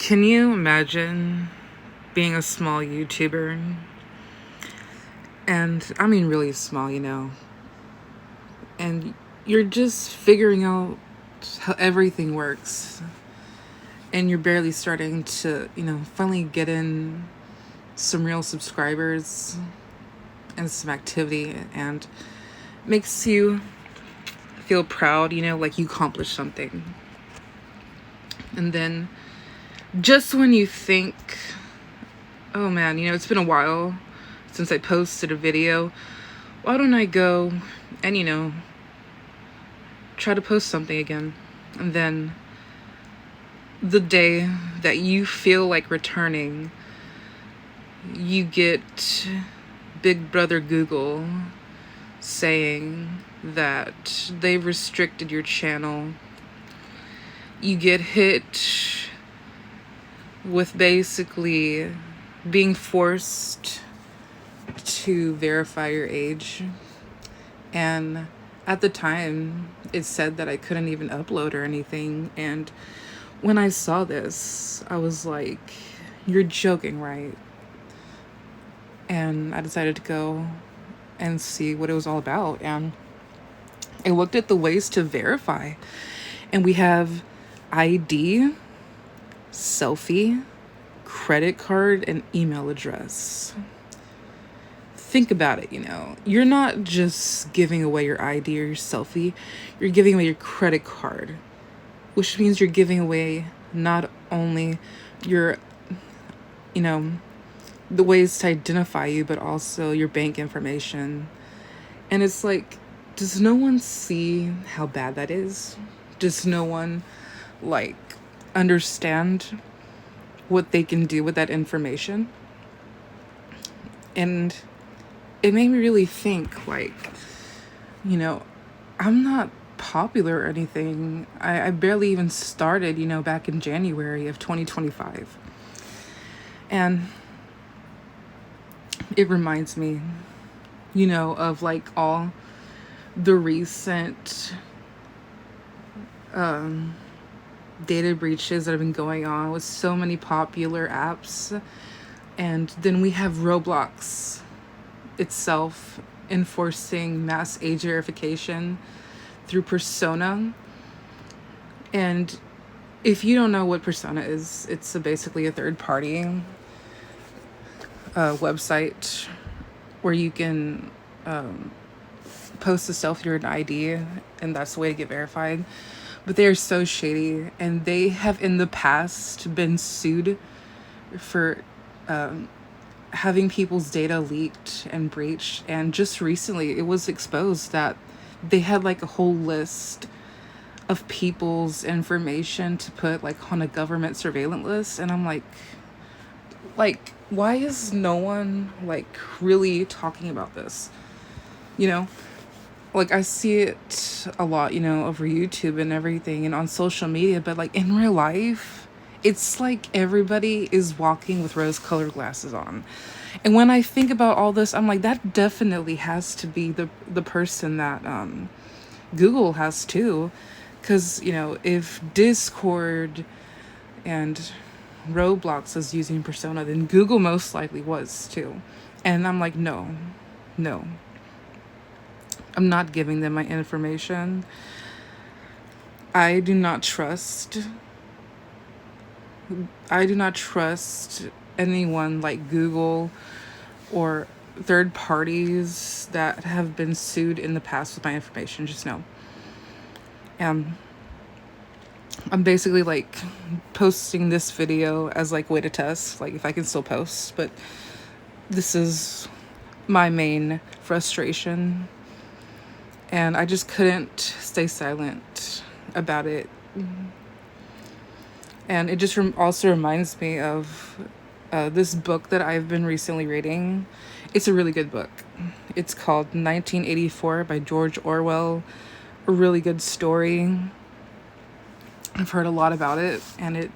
Can you imagine being a small YouTuber? And I mean, really small, and you're just figuring out how everything works. And you're barely starting to, finally get in some real subscribers and some activity, and makes you feel proud, like you accomplished something. And then just when you think, oh man, it's been a while since I posted a video, why don't I go and, try to post something again? And then the day that you feel like returning, you get Big Brother Google saying that they've restricted your channel. You get hit with basically being forced to verify your age. And at the time, it said that I couldn't even upload or anything. And when I saw this, I was like, you're joking, right? And I decided to go and see what it was all about. And I looked at the ways to verify. And we have ID, selfie, credit card, and email address. Think about it, you're not just giving away your ID or your selfie, you're giving away your credit card, which means you're giving away not only your, the ways to identify you, but also your bank information. And it's like, does no one see how bad that is? Does no one, understand what they can do with that information? And it made me really think, I'm not popular or anything. I barely even started, back in January of 2025. And it reminds me, of all the recent data breaches that have been going on with so many popular apps. And then we have Roblox itself enforcing mass age verification through Persona. And if you don't know what Persona is, it's basically a third-party website where you can post a selfie or an ID, and that's the way to get verified. But they are so shady, and they have in the past been sued for having people's data leaked and breached. And just recently it was exposed that they had a whole list of people's information to put on a government surveillance list. And I'm like, why is no one really talking about this? I see it a lot, over YouTube and everything and on social media, but in real life, it's like everybody is walking with rose-colored glasses on. And when I think about all this, I'm like, that definitely has to be the person that Google has too. Because, if Discord and Roblox is using Persona, then Google most likely was too. And I'm like, no. I'm not giving them my information. I do not trust anyone like Google or third parties that have been sued in the past with my information. Just know. I'm basically posting this video as way to test if I can still post, but this is my main frustration, and I just couldn't stay silent about it. And it just also reminds me of this book that I've been recently reading. It's a really good book. It's called 1984 by George Orwell. A really good story. I've heard a lot about it, and it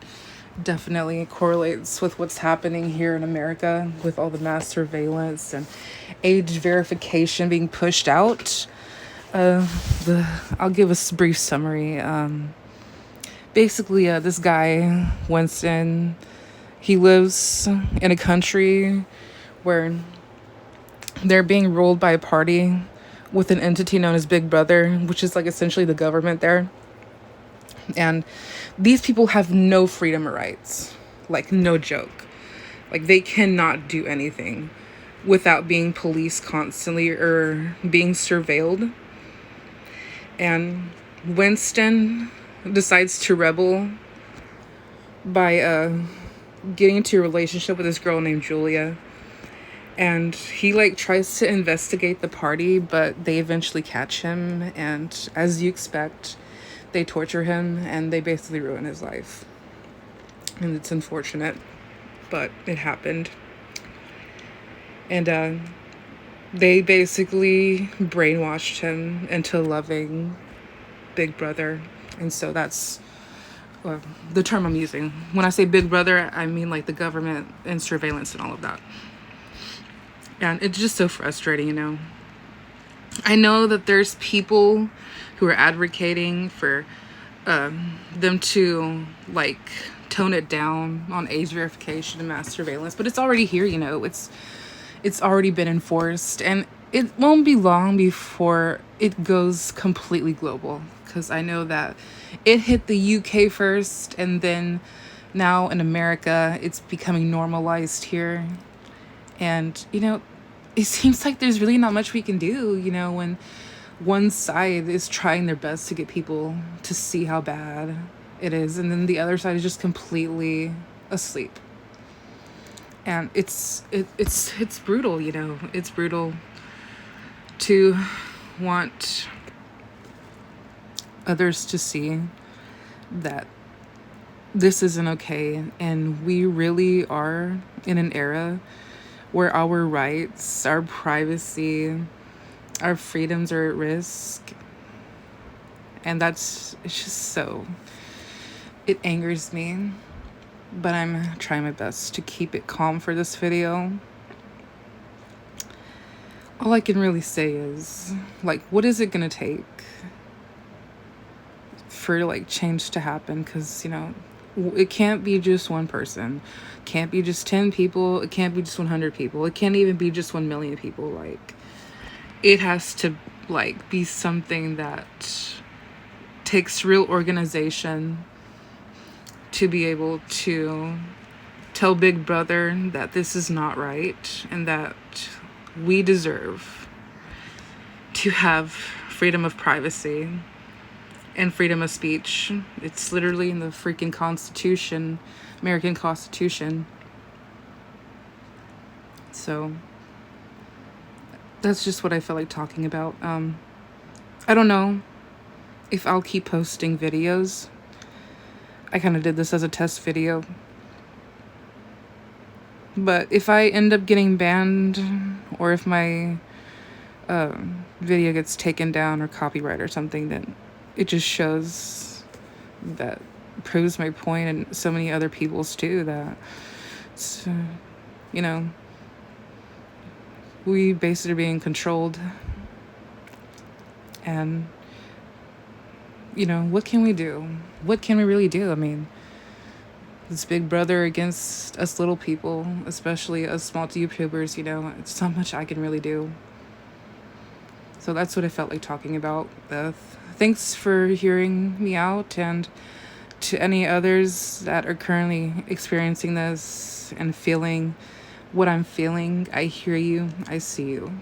definitely correlates with what's happening here in America with all the mass surveillance and age verification being pushed out. I'll give a brief summary. Basically, this guy, Winston, he lives in a country where they're being ruled by a party with an entity known as Big Brother, which is like essentially the government there. And these people have no freedom or rights. Like, no joke. Like, they cannot do anything without being policed constantly or being surveilled. And Winston decides to rebel by getting into a relationship with this girl named Julia. And he like tries to investigate the party, but they eventually catch him, and as you expect, they torture him and they basically ruin his life. And it's unfortunate, but it happened. And they basically brainwashed him into loving Big Brother. And so that's the term I'm using. When I say Big Brother, I mean like the government and surveillance and all of that. And it's just so frustrating, you know. I know that there's people who are advocating for them to like tone it down on age verification and mass surveillance, but it's already here, you know. It's already been enforced, and it won't be long before it goes completely global, because I know that it hit the UK first, and then now in America it's becoming normalized here. And you know, it seems like there's really not much we can do, you know, when one side is trying their best to get people to see how bad it is, and then the other side is just completely asleep. And it's brutal, you know. It's brutal to want others to see that this isn't okay, and we really are in an era where our rights, our privacy, our freedoms are at risk. And it's just so, it angers me, but I'm trying my best to keep it calm for this video. All I can really say is, like, what is it gonna take for like change to happen? Because, you know, it can't be just one person, can't be just 10 people, it can't be just 100 people, it can't even be just 1 million people. Like, it has to like be something that takes real organization to be able to tell Big Brother that this is not right, and that we deserve to have freedom of privacy and freedom of speech. It's literally in the freaking Constitution, American Constitution. So that's just what I feel like talking about. I don't know if I'll keep posting videos. I kind of did this as a test video. But if I end up getting banned, or if my video gets taken down or copyright or something, then it just shows that, proves my point, and so many other people's too, that it's, you know, we basically are being controlled. And you know, what can we do? What can we really do? I mean, this Big Brother against us little people, especially us small YouTubers, you know, it's not much I can really do. So that's what I felt like talking about. Thanks for hearing me out, and to any others that are currently experiencing this and feeling what I'm feeling, I hear you, I see you.